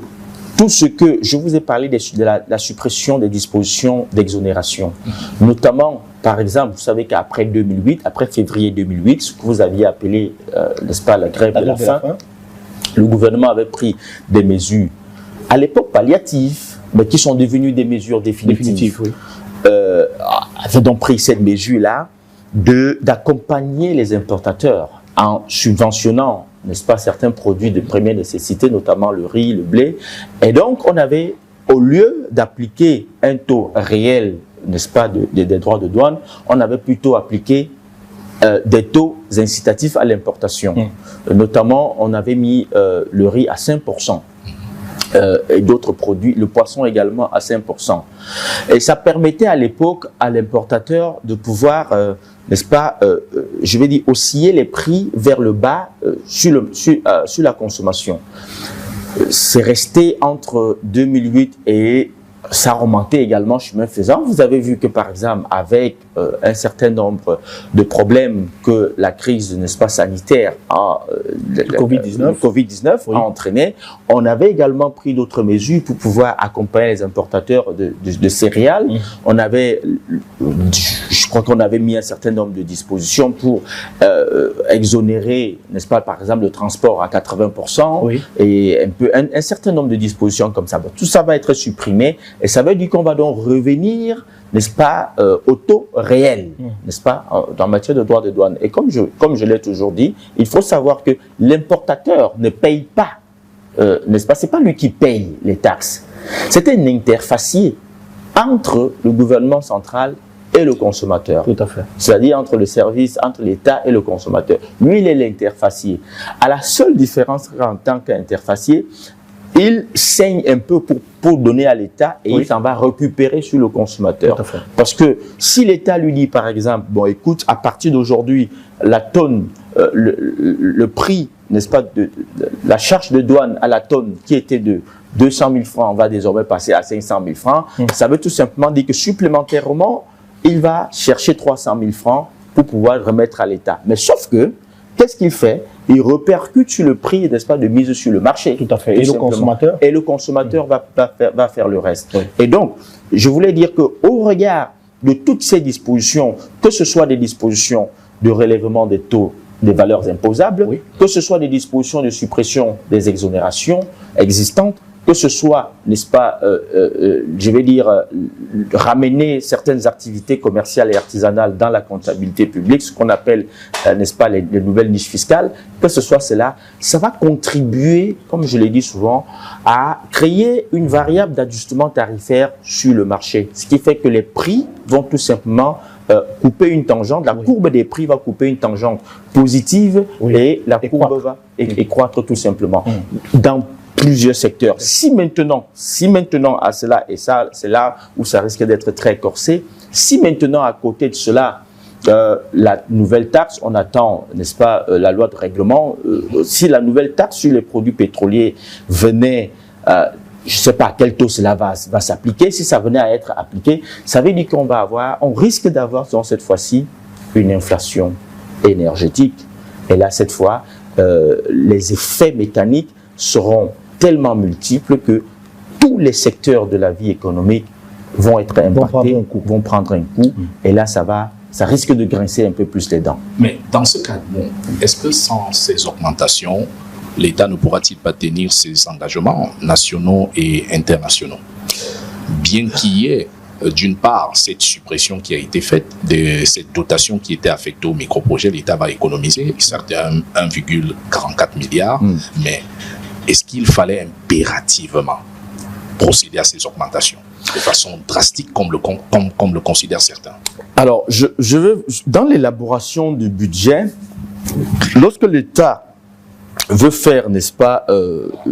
tout ce que je vous ai parlé de la suppression des dispositions d'exonération, notamment, par exemple, vous savez qu'après 2008, après février 2008, ce que vous aviez appelé, n'est-ce pas, la grève de la faim, le gouvernement avait pris des mesures, à l'époque palliatives, mais qui sont devenues des mesures définitives. Avait donc pris cette mesure-là d'accompagner les importateurs en subventionnant, n'est-ce pas, certains produits de première nécessité, notamment le riz, le blé. Et donc, on avait, au lieu d'appliquer un taux réel, n'est-ce pas, des droits de douane, on avait plutôt appliqué des taux incitatifs à l'importation. Notamment, on avait mis le riz à 5%. Et d'autres produits, le poisson également à 5%. Et ça permettait à l'époque à l'importateur de pouvoir, n'est-ce pas, je vais dire, osciller les prix vers le bas sur la consommation. C'est resté entre 2008 et ça remontait également chemin faisant. Vous avez vu que par exemple, avec un certain nombre de problèmes que la crise, n'est-ce pas, sanitaire le Covid-19 a entraîné, on avait également pris d'autres mesures pour pouvoir accompagner les importateurs de céréales. On avait, je crois qu'on avait mis un certain nombre de dispositions pour exonérer, n'est-ce pas, par exemple, le transport à 80%, et un certain nombre de dispositions comme ça. Tout ça va être supprimé, et ça veut dire qu'on va donc revenir, n'est-ce pas, au taux réel, n'est-ce pas, en matière de droits de douane. Et comme je l'ai toujours dit, il faut savoir que l'importateur ne paye pas, n'est-ce pas, c'est pas lui qui paye les taxes. C'est un interfacier entre le gouvernement central et le consommateur. Tout à fait. C'est-à-dire entre le service, entre l'État et le consommateur. Lui, il est l'interfacier. À la seule différence en tant qu'interfacier, il saigne un peu pour donner à l'État et il s'en va récupérer sur le consommateur. Parce que si l'État lui dit, par exemple, bon, écoute, à partir d'aujourd'hui, la tonne, le prix, n'est-ce pas, de la charge de douane à la tonne qui était de 200 000 francs va désormais passer à 500 000 francs, ça veut tout simplement dire que supplémentairement, il va chercher 300 000 francs pour pouvoir remettre à l'État. Mais sauf que, qu'est-ce qu'il fait? Il répercute sur le prix, n'est-ce pas, de mise sur le marché. Tout à fait. Et le consommateur? Et le consommateur va faire le reste. Et donc, je voulais dire qu'au regard de toutes ces dispositions, que ce soit des dispositions de relèvement des taux des valeurs imposables, que ce soit des dispositions de suppression des exonérations existantes, que ce soit, n'est-ce pas, je vais dire, ramener certaines activités commerciales et artisanales dans la comptabilité publique, ce qu'on appelle, n'est-ce pas, les nouvelles niches fiscales, que ce soit cela, ça va contribuer, comme je l'ai dit souvent, à créer une variable d'ajustement tarifaire sur le marché. Ce qui fait que les prix vont tout simplement couper une tangente, la courbe des prix va couper une tangente positive et la courbe va croître tout simplement. Dans plusieurs secteurs. Si maintenant à cela, et ça c'est là où ça risque d'être très corsé, si maintenant à côté de cela, la nouvelle taxe, on attend, n'est-ce pas, la loi de règlement, si la nouvelle taxe sur les produits pétroliers venait, je ne sais pas à quel taux cela va s'appliquer, si ça venait à être appliqué, ça veut dire on risque d'avoir cette fois-ci une inflation énergétique. Et là, cette fois, les effets mécaniques seront tellement multiples que tous les secteurs de la vie économique vont être impactés, vont prendre un coup, et là, ça risque de grincer un peu plus les dents. Mais dans ce cas, est-ce que sans ces augmentations, l'État ne pourra-t-il pas tenir ses engagements nationaux et internationaux? Bien qu'il y ait, d'une part, cette suppression qui a été faite, de cette dotation qui était affectée aux microprojets, l'État va économiser, certes 1,44 milliard, mais est-ce qu'il fallait impérativement procéder à ces augmentations de façon drastique comme le considèrent certains? Alors, je veux, dans l'élaboration du budget, lorsque l'État veut faire, n'est-ce pas,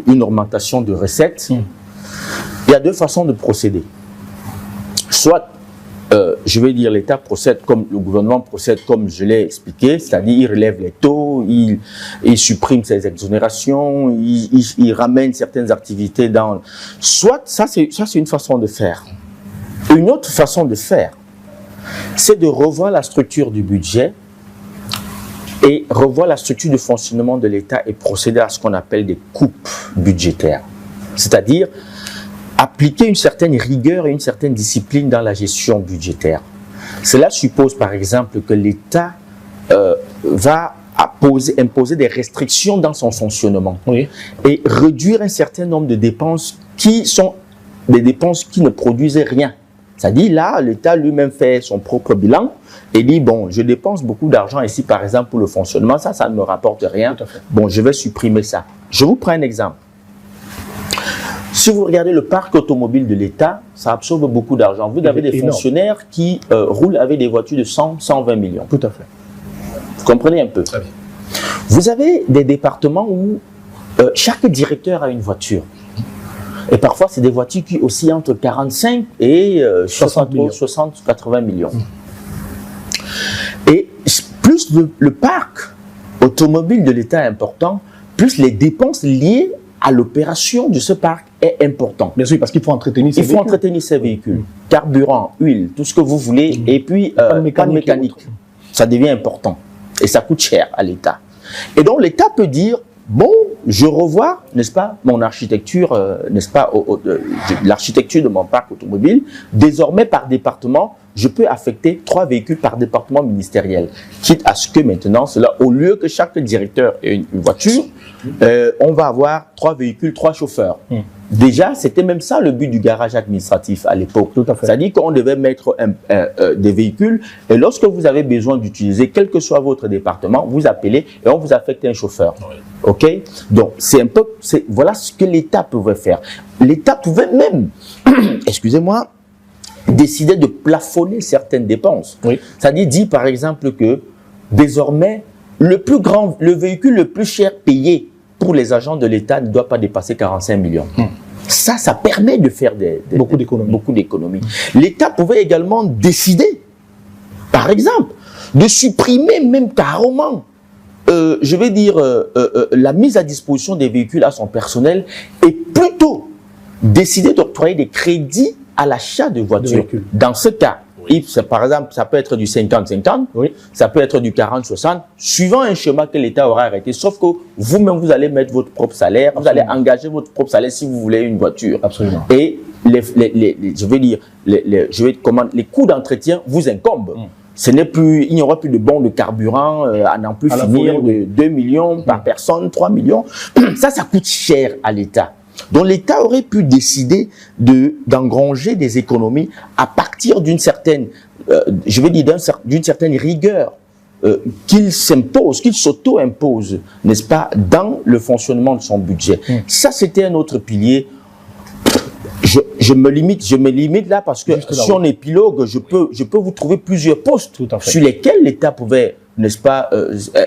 une augmentation de recettes, il y a deux façons de procéder. Soit, je vais dire, l'État procède comme le gouvernement procède comme je l'ai expliqué, c'est-à-dire il relève les taux, il supprime ses exonérations, il ramène certaines activités dans... Soit, ça c'est une façon de faire. Une autre façon de faire, c'est de revoir la structure du budget et revoir la structure de fonctionnement de l'État et procéder à ce qu'on appelle des coupes budgétaires. C'est-à-dire appliquer une certaine rigueur et une certaine discipline dans la gestion budgétaire. Cela suppose par exemple que l'État va imposer des restrictions dans son fonctionnement et réduire un certain nombre de dépenses qui sont des dépenses qui ne produisent rien. C'est-à-dire là, l'État lui-même fait son propre bilan et dit, bon, je dépense beaucoup d'argent ici par exemple pour le fonctionnement, ça ne me rapporte rien, bon, je vais supprimer ça. Je vous prends un exemple. Si vous regardez le parc automobile de l'État, ça absorbe beaucoup d'argent. Vous avez des fonctionnaires qui roulent avec des voitures de 100, 120 millions. Tout à fait. Vous comprenez un peu? Très bien. Vous avez des départements où chaque directeur a une voiture. Et parfois, c'est des voitures qui oscillent entre 45 et 60, 80 millions. Et plus le parc automobile de l'État est important, plus les dépenses liées à l'opération de ce parc est important. Bien sûr, parce qu'il faut entretenir ces véhicules. Il faut entretenir ces véhicules. Carburant, huile, tout ce que vous voulez, et puis pas de mécanique. Ça devient important. Et ça coûte cher à l'État. Et donc l'État peut dire, bon, je revois, n'est-ce pas, mon architecture, n'est-ce pas, l'architecture de mon parc automobile. Désormais, par département, je peux affecter 3 véhicules par département ministériel. Quitte à ce que maintenant, cela, au lieu que chaque directeur ait une voiture, on va avoir 3 véhicules, 3 chauffeurs. Déjà, c'était même ça le but du garage administratif à l'époque. C'est-à-dire qu'on devait mettre des véhicules et lorsque vous avez besoin d'utiliser, quel que soit votre département, vous appelez et on vous affecte un chauffeur. Oui. OK? Donc, c'est un peu, voilà ce que l'État pouvait faire. L'État pouvait même, excusez-moi, décider de plafonner certaines dépenses. Oui. C'est-à-dire dire par exemple que désormais, le véhicule le plus cher payé pour les agents de l'État ne doit pas dépasser 45 millions. Ça permet de faire beaucoup d'économies. L'État pouvait également décider, par exemple, de supprimer même carrément, je vais dire, la mise à disposition des véhicules à son personnel et plutôt décider d'octroyer des crédits à l'achat de voitures. Dans ce cas, par exemple, ça peut être du 50-50, ça peut être du 40-60, suivant un schéma que l'État aura arrêté, sauf que vous-même, vous allez mettre votre propre salaire, vous allez engager votre propre salaire si vous voulez une voiture. Absolument. Et les coûts d'entretien vous incombent. Ce n'est plus, il n'y aura plus de bons de carburant à n'en plus finir, de 2 millions par personne, 3 millions. Ça coûte cher à l'État. Donc l'État aurait pu décider d'engranger des économies à partir d'une certaine, d'une certaine rigueur qu'il s'impose, qu'il s'auto-impose, n'est-ce pas, dans le fonctionnement de son budget. Ça, c'était un autre pilier. Je me limite là parce que si on épilogue, je peux vous trouver plusieurs postes sur lesquels l'État pouvait, n'est-ce pas,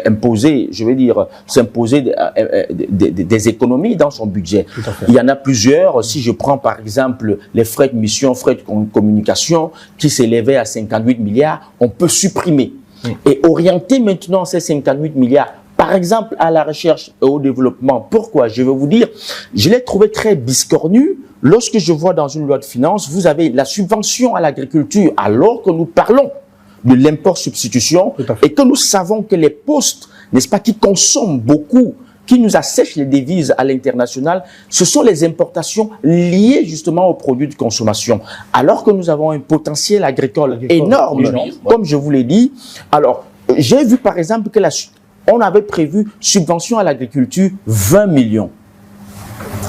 imposer, je vais dire, s'imposer des économies dans son budget. Il y en a plusieurs. Si je prends par exemple les frais de mission, frais de communication qui s'élevaient à 58 milliards, on peut supprimer et orienter maintenant ces 58 milliards par exemple à la recherche et au développement. Pourquoi? Je vais vous dire, je l'ai trouvé très biscornu. Lorsque je vois dans une loi de finances, vous avez la subvention à l'agriculture, alors que nous parlons de l'import-substitution et que nous savons que les postes, n'est-ce pas, qui consomment beaucoup, qui nous assèchent les devises à l'international, ce sont les importations liées justement aux produits de consommation. Alors que nous avons un potentiel agricole énorme, comme je vous l'ai dit. Alors, j'ai vu par exemple que on avait prévu subvention à l'agriculture 20 millions.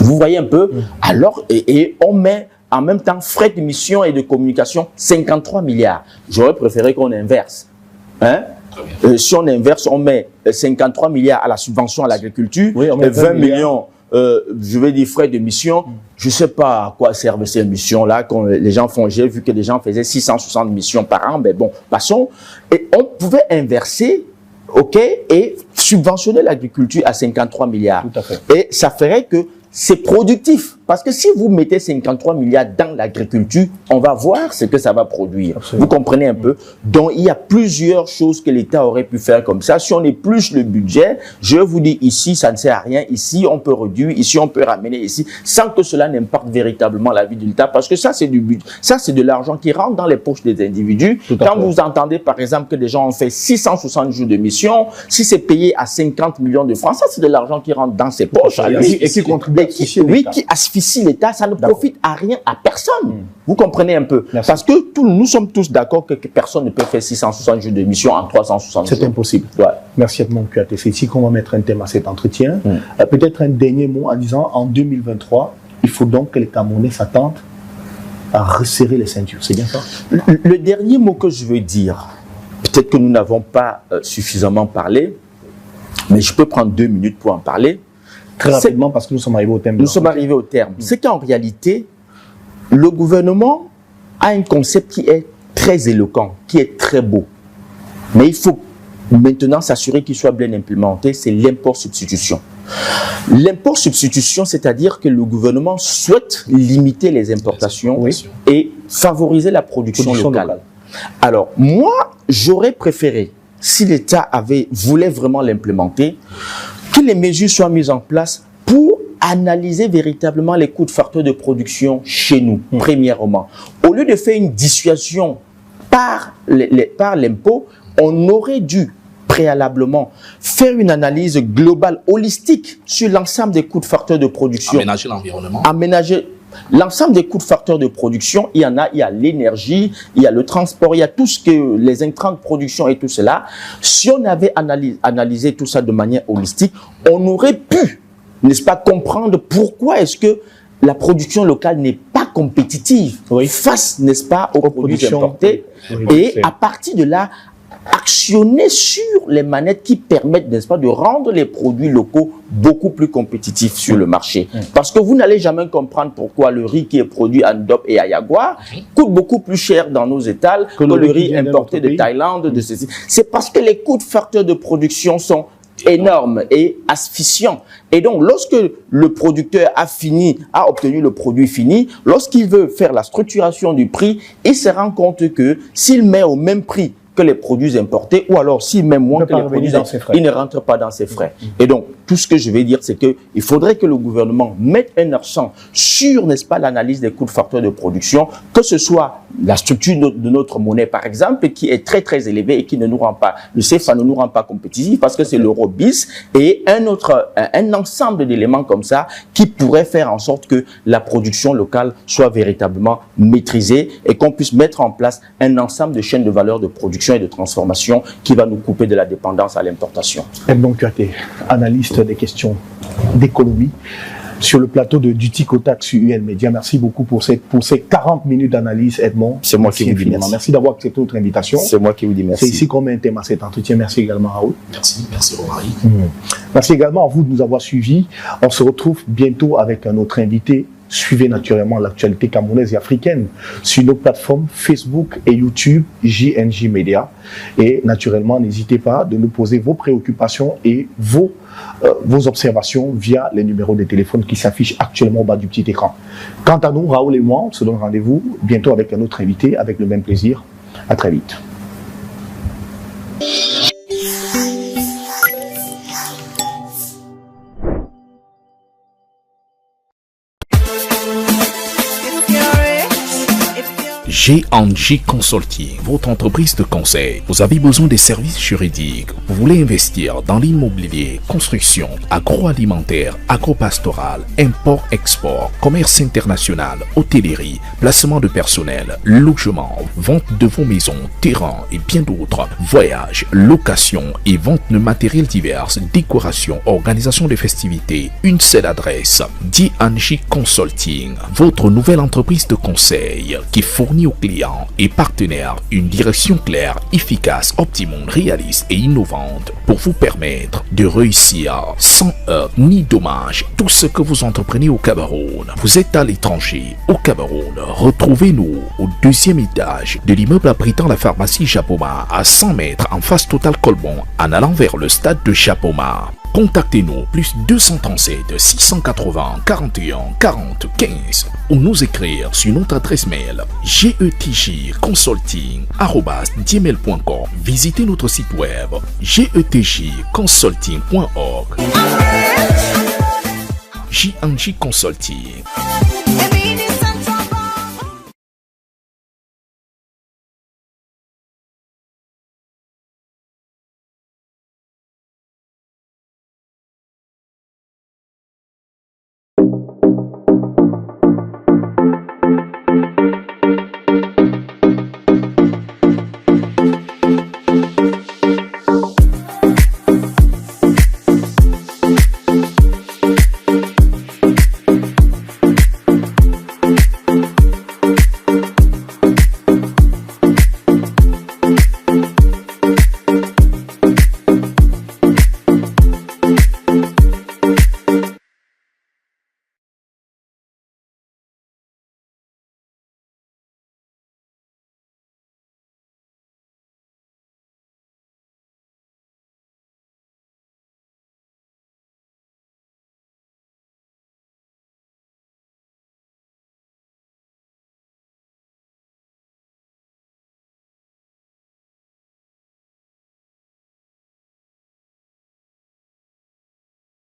Vous voyez un peu? Alors, et on met en même temps frais de mission et de communication 53 milliards. J'aurais préféré qu'on inverse. Si on inverse, on met 53 milliards à la subvention à l'agriculture, et 20 millions, je vais dire frais de mission. Je ne sais pas à quoi servent ces missions-là, quand les gens font. J'ai vu que les gens faisaient 660 missions par an, mais bon, passons. Et on pouvait inverser, et subventionner l'agriculture à 53 milliards. Tout à fait. Et ça ferait que c'est productif. Parce que si vous mettez 53 milliards dans l'agriculture, on va voir ce que ça va produire. Absolument. Vous comprenez un peu? Donc, il y a plusieurs choses que l'État aurait pu faire comme ça. Si on épluche le budget, je vous dis ici, ça ne sert à rien. Ici, on peut réduire. Ici, on peut ramener ici, sans que cela n'impacte véritablement la vie de l'État. Parce que ça, c'est du budget. Ça, c'est de l'argent qui rentre dans les poches des individus. Quand vous entendez, par exemple, que des gens ont fait 660 jours de mission, si c'est payé à 50 millions de francs, ça, c'est de l'argent qui rentre dans ses poches. Et qui contribue qui asphyxie l'État, ça ne profite à rien, à personne. Vous comprenez un peu? Merci. Parce que nous sommes tous d'accord que personne ne peut faire 660 jours de mission en 360 jours. C'est impossible. Merci Edmond Kouyaté. C'est ici qu'on va mettre un thème à cet entretien. Peut-être un dernier mot en disant, en 2023, il faut donc que les Camerounais s'attendent à resserrer les ceintures. C'est bien ça? Le dernier mot que je veux dire, peut-être que nous n'avons pas suffisamment parlé, mais je peux prendre 2 minutes pour en parler. Très rapidement, parce que nous sommes arrivés au terme. Nous sommes arrivés au terme. C'est qu'en réalité, le gouvernement a un concept qui est très éloquent, qui est très beau. Mais il faut maintenant s'assurer qu'il soit bien implémenté, c'est l'import-substitution. L'import-substitution, c'est-à-dire que le gouvernement souhaite limiter les importations et favoriser la production locale. Alors, moi, j'aurais préféré, si l'État voulait vraiment l'implémenter, que les mesures soient mises en place pour analyser véritablement les coûts de facteurs de production chez nous, premièrement. Au lieu de faire une dissuasion par l'impôt, on aurait dû préalablement faire une analyse globale, holistique sur l'ensemble des coûts de facteurs de production. Aménager l'environnement. Aménager l'ensemble des coûts de facteurs de production. Il y a l'énergie, il y a le transport, il y a tout ce que les intrants de production et tout cela. Si on avait analysé tout ça de manière holistique, on aurait pu, n'est-ce pas, comprendre pourquoi est-ce que la production locale n'est pas compétitive face, n'est-ce pas, aux produits importés. Et à partir de là, actionner sur les manettes qui permettent, n'est-ce pas, de rendre les produits locaux beaucoup plus compétitifs sur le marché. Parce que vous n'allez jamais comprendre pourquoi le riz qui est produit à Ndop et à Yaguar coûte beaucoup plus cher dans nos étals que le riz importé de Thaïlande, de ceci. C'est parce que les coûts de facteurs de production sont énormes et asphyxiants. Et donc, lorsque le producteur a obtenu le produit fini, lorsqu'il veut faire la structuration du prix, il se rend compte que s'il met au même prix que les produits importés, ou alors s'il met moins que les produits importés, il ne rentre pas dans ses frais. Et donc, tout ce que je vais dire, c'est qu'il faudrait que le gouvernement mette un accent sur, n'est-ce pas, l'analyse des coûts de facteurs de production, que ce soit la structure de notre monnaie, par exemple, qui est très, très élevée et qui ne nous rend pas, le CFA ne nous rend pas compétitifs parce que c'est l'euro bis, et un ensemble d'éléments comme ça qui pourraient faire en sorte que la production locale soit véritablement maîtrisée et qu'on puisse mettre en place un ensemble de chaînes de valeur de production et de transformation qui va nous couper de la dépendance à l'importation. Edmond Kouyaté, analyste des questions d'économie sur le plateau du TIC Otac sur UN Média. Merci beaucoup pour ces 40 minutes d'analyse, Edmond. C'est moi qui vous dis merci. Merci d'avoir accepté notre invitation. C'est moi qui vous dis merci. C'est ici qu'on met un thème à cet entretien. Merci également, Raoul. Merci Romary. Merci également à vous de nous avoir suivis. On se retrouve bientôt avec un autre invité. Suivez naturellement l'actualité camerounaise et africaine sur nos plateformes Facebook et YouTube, JNJ Media. Et naturellement, n'hésitez pas de nous poser vos préoccupations et vos observations via les numéros de téléphone qui s'affichent actuellement au bas du petit écran. Quant à nous, Raoul et moi, on se donne rendez-vous bientôt avec un autre invité, avec le même plaisir. À très vite. G&J Consulting, votre entreprise de conseil. Vous avez besoin des services juridiques. Vous voulez investir dans l'immobilier, construction, agroalimentaire, agropastoral, import-export, commerce international, hôtellerie, placement de personnel, logement, vente de vos maisons, terrains et bien d'autres, voyages, location et vente de matériel divers, décoration, organisation de festivités. Une seule adresse, G&J Consulting, votre nouvelle entreprise de conseil qui fournit aux clients et partenaires une direction claire, efficace, optimum, réaliste et innovante pour vous permettre de réussir sans heurts ni dommages tout ce que vous entreprenez au Cameroun. Vous êtes à l'étranger, au Cameroun, retrouvez-nous au 2e étage de l'immeuble abritant la pharmacie Japoma à 100 mètres en face Total Colbon en allant vers le stade de Japoma. Contactez-nous plus 237 680 41 40 15 ou nous écrire sur notre adresse mail getjconsulting@gmail.com. Visitez notre site web getjconsulting.org. G&J Consulting.